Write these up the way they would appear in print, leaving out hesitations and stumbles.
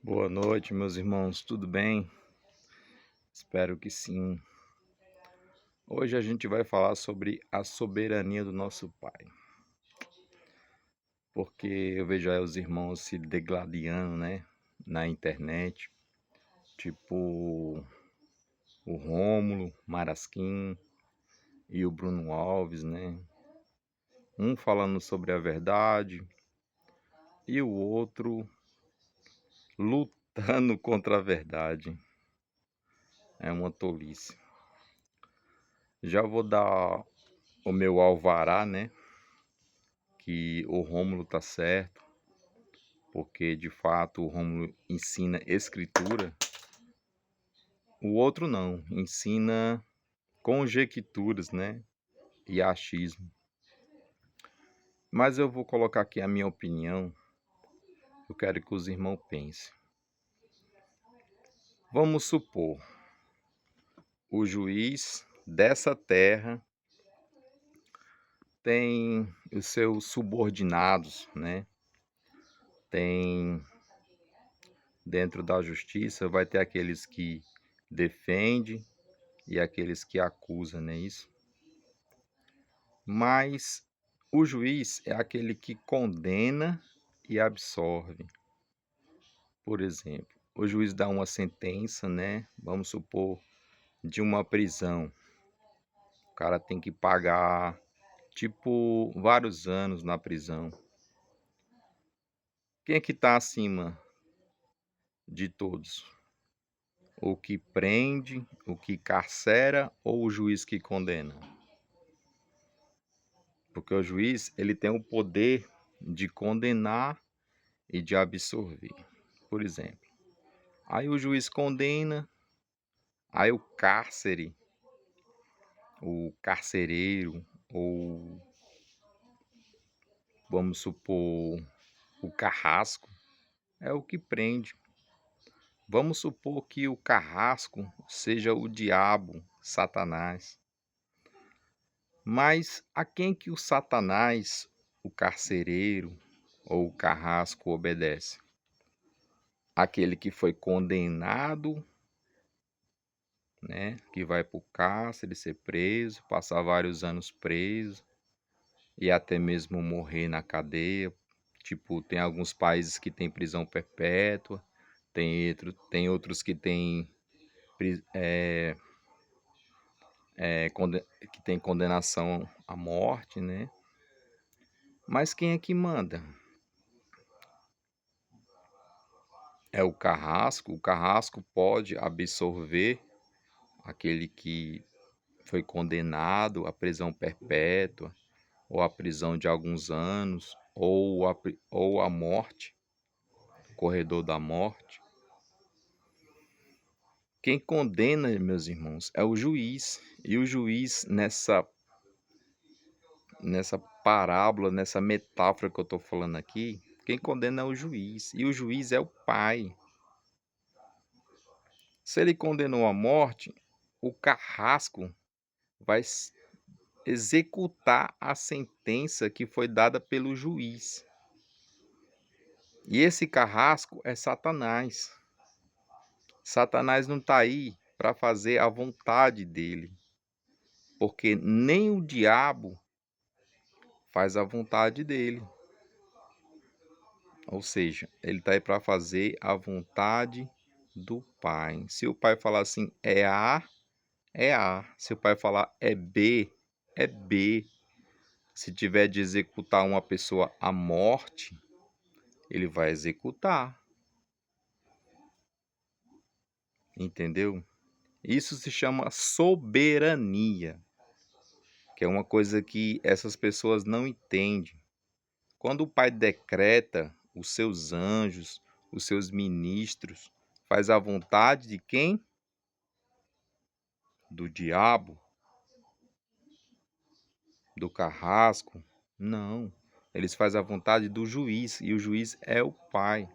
Boa noite, meus irmãos, tudo bem? Espero que sim. Hoje a gente vai falar sobre a soberania do nosso Pai, porque eu vejo aí os irmãos se degladiando, né, na internet, tipo o Rômulo Marasquim e o Bruno Alves, né? Um falando sobre a verdade e o outro lutando contra a verdade. É uma tolice. Já vou dar o meu alvará, né? Que o Rômulo tá certo, porque de fato o Rômulo ensina escritura, o outro não, ensina conjecturas, né, e achismo. Mas eu vou colocar aqui a minha opinião, eu quero que os irmãos pensem. Vamos supor, o juiz dessa terra tem os seus subordinados, né, tem dentro da justiça, vai ter aqueles que defendem e aqueles que acusam, não é isso? Mas o juiz é aquele que condena e absolve. Por exemplo, o juiz dá uma sentença, né? Vamos supor, de uma prisão. O cara tem que pagar, tipo, vários anos na prisão. Quem é que está acima de todos? O que prende, o que carcera ou o juiz que condena? Porque o juiz, ele tem o poder de condenar e de absolver. Por exemplo, aí o juiz condena, aí o carcereiro, ou vamos supor, o carrasco, é o que prende. Vamos supor que o carrasco seja o diabo, Satanás. Mas a quem que o Satanás, o carcereiro ou o carrasco obedece? Aquele que foi condenado, né? Que vai para o cárcere ser preso, passar vários anos preso e até mesmo morrer na cadeia. Tipo, tem alguns países que tem prisão perpétua, tem outros que tem, que tem condenação à morte, né? Mas quem é que manda? É o carrasco pode absorver aquele que foi condenado à prisão perpétua, ou à prisão de alguns anos, ou à morte, corredor da morte. Quem condena, meus irmãos, é o juiz. E o juiz, nessa parábola, nessa metáfora que eu estou falando aqui, quem condena é o juiz. E o juiz é o pai. Se ele condenou à morte, o carrasco vai executar a sentença que foi dada pelo juiz. E esse carrasco é Satanás. Satanás não está aí para fazer a vontade dele, porque nem o diabo faz a vontade dele. Ou seja, ele está aí para fazer a vontade do Pai. Se o Pai falar assim, é A, é A. Se o Pai falar é B, é B. Se tiver de executar uma pessoa à morte, ele vai executar. Entendeu? Isso se chama soberania, que é uma coisa que essas pessoas não entendem. Quando o Pai decreta, os seus anjos, os seus ministros, faz a vontade de quem? Do diabo, do carrasco? Não. Eles fazem a vontade do juiz, e o juiz é o Pai.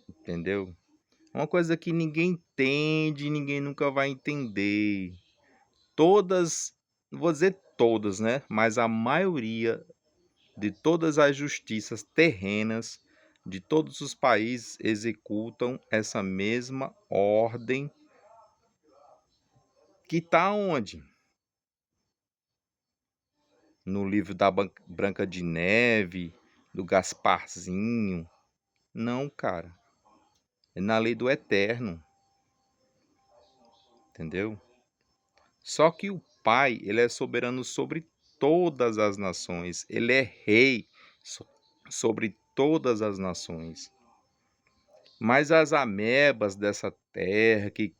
Entendeu? Uma coisa que ninguém entende, ninguém nunca vai entender. Todas, não vou dizer todas, né? Mas a maioria de todas as justiças terrenas de todos os países executam essa mesma ordem que está onde? No livro da Branca de Neve, do Gasparzinho. Não, cara. É na lei do eterno, entendeu? Só que o Pai, ele é soberano sobre todas as nações. Ele é rei sobre todas as nações. Mas as amebas dessa terra que,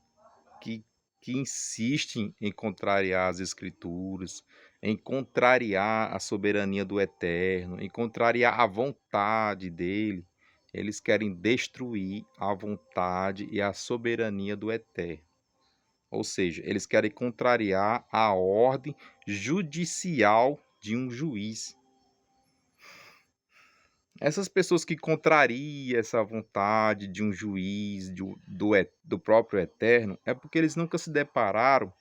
que insistem em contrariar as escrituras, em contrariar a soberania do eterno, em contrariar a vontade dele, eles querem destruir a vontade e a soberania do eterno. Ou seja, eles querem contrariar a ordem judicial de um juiz. Essas pessoas que contrariam essa vontade de um juiz, do próprio Eterno, é porque eles nunca se depararam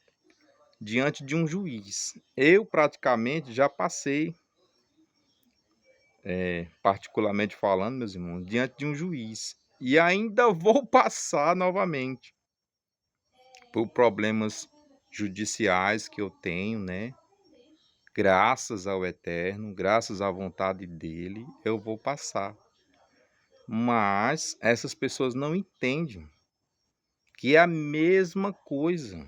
diante de um juiz. Eu praticamente já passei, particularmente falando, meus irmãos, diante de um juiz. E ainda vou passar novamente por problemas judiciais que eu tenho, né? Graças ao Eterno, graças à vontade dele, eu vou passar. Mas essas pessoas não entendem que é a mesma coisa.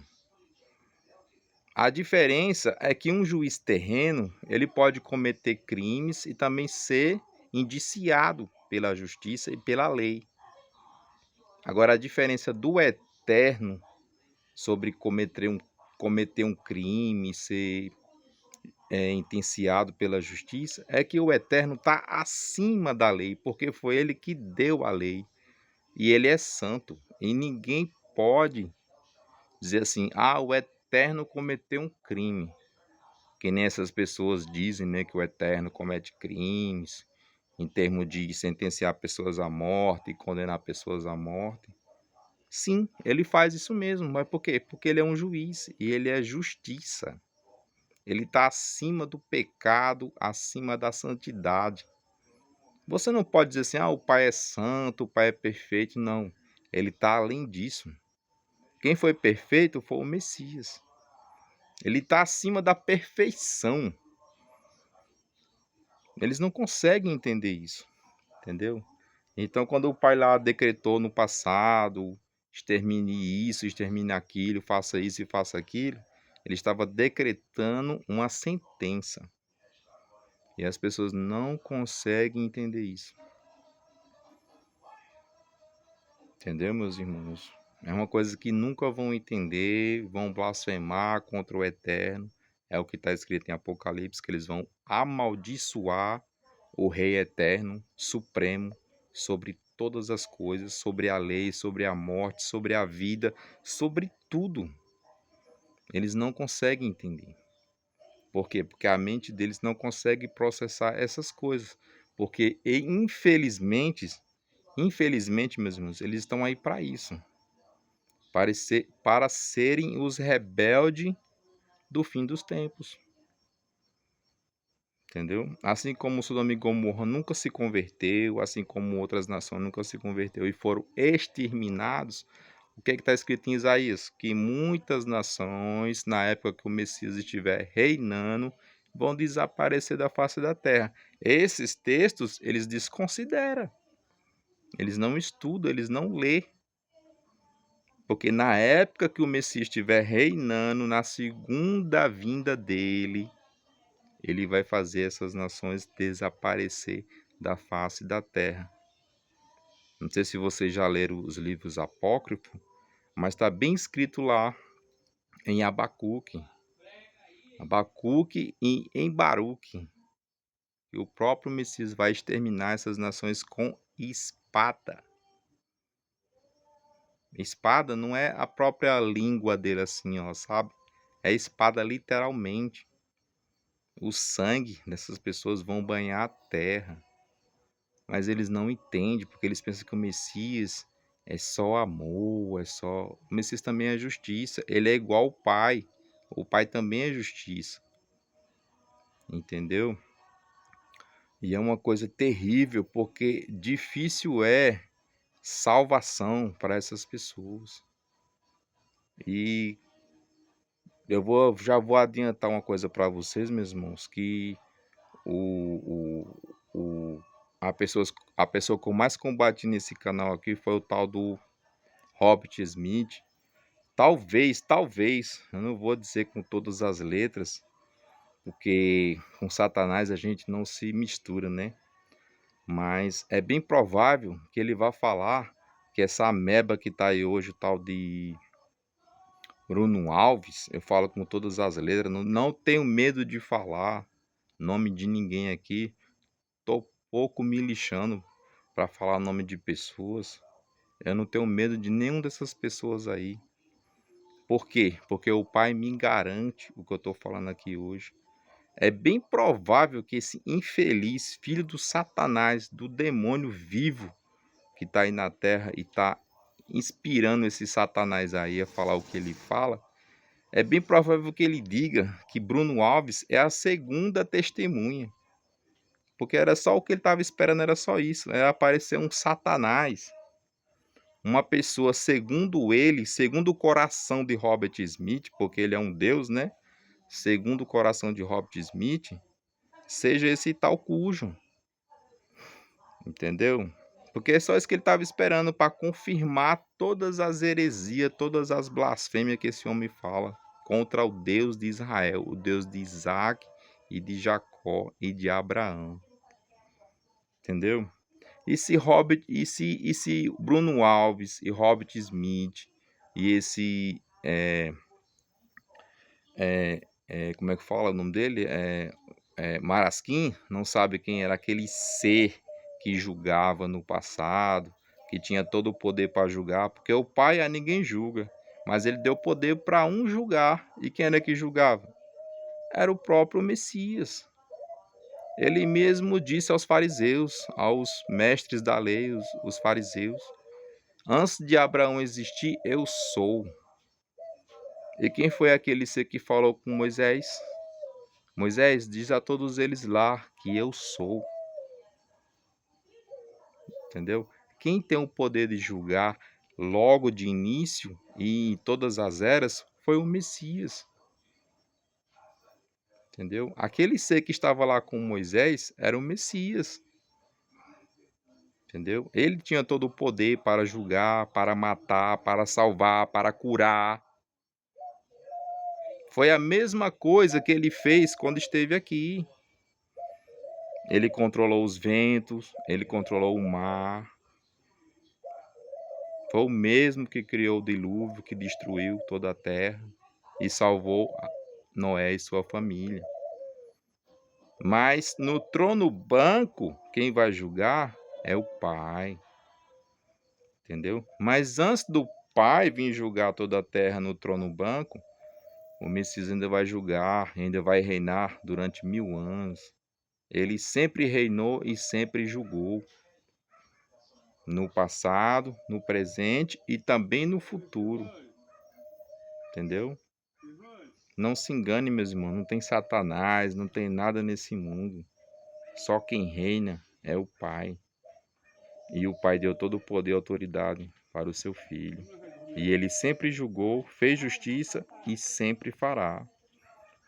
A diferença é que um juiz terreno, ele pode cometer crimes e também ser indiciado pela justiça e pela lei. Agora, a diferença do eterno sobre cometer um crime, ser indiciado pela justiça, é que o eterno está acima da lei, porque foi ele que deu a lei. E ele é santo. E ninguém pode dizer assim, o eterno cometeu um crime. Que nem essas pessoas dizem, né, que o eterno comete crimes, em termos de sentenciar pessoas à morte e condenar pessoas à morte. Sim, ele faz isso mesmo, mas por quê? Porque ele é um juiz e ele é justiça. Ele está acima do pecado, acima da santidade. Você não pode dizer assim, o Pai é santo, o Pai é perfeito. Não, ele está além disso. Quem foi perfeito foi o Messias. Ele está acima da perfeição. Eles não conseguem entender isso, entendeu? Então, quando o pai lá decretou no passado, extermine isso, extermine aquilo, faça isso e faça aquilo, ele estava decretando uma sentença. E as pessoas não conseguem entender isso. Entendeu, meus irmãos? É uma coisa que nunca vão entender, vão blasfemar contra o Eterno. É o que está escrito em Apocalipse, que eles vão amaldiçoar o Rei Eterno, Supremo, sobre todas as coisas, sobre a lei, sobre a morte, sobre a vida, sobre tudo. Eles não conseguem entender. Por quê? Porque a mente deles não consegue processar essas coisas. Porque, infelizmente, meus irmãos, eles estão aí para isso. Para serem os rebeldes do fim dos tempos. Entendeu? Assim como Sodoma e Gomorra nunca se converteu, assim como outras nações nunca se converteu e foram exterminados, o que está escrito em Isaías? Que muitas nações, na época que o Messias estiver reinando, vão desaparecer da face da terra. Esses textos, eles desconsideram. Eles não estudam, eles não lêem. Porque na época que o Messias estiver reinando, na segunda vinda dele, ele vai fazer essas nações desaparecer da face da terra. Não sei se vocês já leram os livros apócrifos, mas está bem escrito lá em Abacuque. Abacuque e em Baruque. Que o próprio Messias vai exterminar essas nações com espada. Espada não é a própria língua dele assim, ó, sabe? É espada literalmente. O sangue dessas pessoas vão banhar a terra. Mas eles não entendem, porque eles pensam que o Messias é só amor, é só... O Messias também é justiça. Ele é igual ao Pai. O Pai também é justiça. Entendeu? E é uma coisa terrível, porque difícil é salvação para essas pessoas. E já vou adiantar uma coisa para vocês, meus irmãos, que o, o, o, a pessoa que eu mais combati nesse canal aqui foi o tal do Robert Smith. Talvez, eu não vou dizer com todas as letras, porque com Satanás a gente não se mistura, né? Mas é bem provável que ele vá falar que essa ameba que tá aí hoje, o tal de Bruno Alves, eu falo com todas as letras, não tenho medo de falar nome de ninguém aqui, tô pouco me lixando para falar nome de pessoas. Eu não tenho medo de nenhum dessas pessoas aí. Por quê? Porque o Pai me garante o que eu estou falando aqui hoje. É bem provável que esse infeliz filho do Satanás, do demônio vivo que está aí na terra e está inspirando esse Satanás aí a falar o que ele fala, é bem provável que ele diga que Bruno Alves é a segunda testemunha. Porque era só o que ele estava esperando, era só isso. Era aparecer um Satanás. Uma pessoa, segundo ele, segundo o coração de Robert Smith, porque ele é um deus, né? Segundo o coração de Robert Smith, seja esse tal cujo. Entendeu? Porque é só isso que ele estava esperando para confirmar todas as heresias, todas as blasfêmias que esse homem fala contra o Deus de Israel, o Deus de Isaac e de Jacó e de Abraão. Entendeu? E se Bruno Alves e Robert Smith e esse como é que fala o nome dele? Marasquim, não sabe quem era aquele ser que julgava no passado, que tinha todo o poder para julgar, porque o Pai a ninguém julga, mas ele deu poder para um julgar. E quem era que julgava? Era o próprio Messias. Ele mesmo disse aos fariseus, aos mestres da lei, os fariseus: antes de Abraão existir, eu sou. E quem foi aquele ser que falou com Moisés? Moisés, diz a todos eles lá que eu sou. Entendeu? Quem tem o poder de julgar logo de início e em todas as eras foi o Messias. Entendeu? Aquele ser que estava lá com Moisés era o Messias. Entendeu? Ele tinha todo o poder para julgar, para matar, para salvar, para curar. Foi a mesma coisa que ele fez quando esteve aqui. Ele controlou os ventos, ele controlou o mar. Foi o mesmo que criou o dilúvio, que destruiu toda a terra e salvou Noé e sua família. Mas no trono branco, quem vai julgar é o Pai. Entendeu? Mas antes do Pai vir julgar toda a terra no trono branco, o Messias ainda vai julgar, ainda vai reinar durante 1000 anos. Ele sempre reinou e sempre julgou. No passado, no presente e também no futuro. Entendeu? Não se engane, meus irmãos, não tem Satanás, não tem nada nesse mundo. Só quem reina é o Pai. E o Pai deu todo o poder e autoridade para o seu Filho. E ele sempre julgou, fez justiça e sempre fará.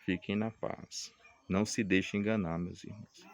Fiquem na paz. Não se deixe enganar, meus irmãos.